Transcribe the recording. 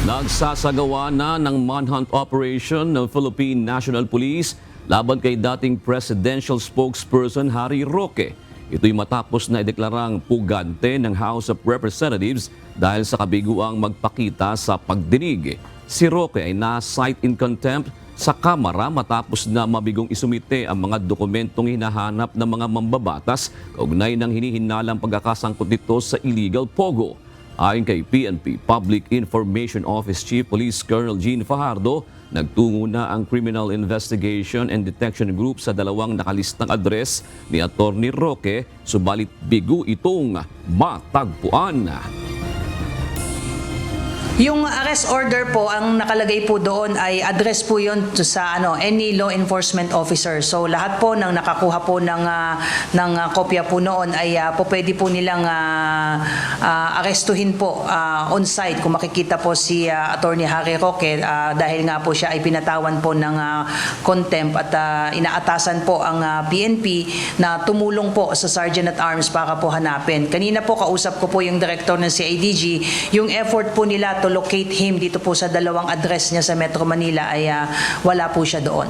Nagsasagawa na ng manhunt operation ng Philippine National Police laban kay dating presidential spokesperson Harry Roque. Ito'y matapos na ideklarang pugante ng House of Representatives dahil sa kabiguang magpakita sa pagdinig. Si Roque ay na-cite in contempt sa Kamara matapos na mabigong isumite ang mga dokumentong hinahanap ng mga mambabatas kaugnay ng hinihinalang pagkakasangkot nito sa illegal pogo. Ayon kay PNP Public Information Office Chief Police Colonel Gene Fajardo, nagtungo na ang Criminal Investigation and Detection Group sa dalawang nakalistang address ni Atty. Roque, subalit bigo itong matagpuan. Yung arrest order po, ang nakalagay po doon ay address po yun sa any law enforcement officer. So lahat po ng nakakuha po ng kopya po noon ay po pwede po nilang arestuhin po on site kung makikita po si Attorney Harry Roque dahil nga po siya ay pinatawan po ng contempt at inaatasan po ang PNP na tumulong po sa Sergeant at Arms para po hanapin. Kanina po kausap ko po yung director ng CIDG, yung effort po nila to locate him dito po sa dalawang address niya sa Metro Manila ay wala po siya doon.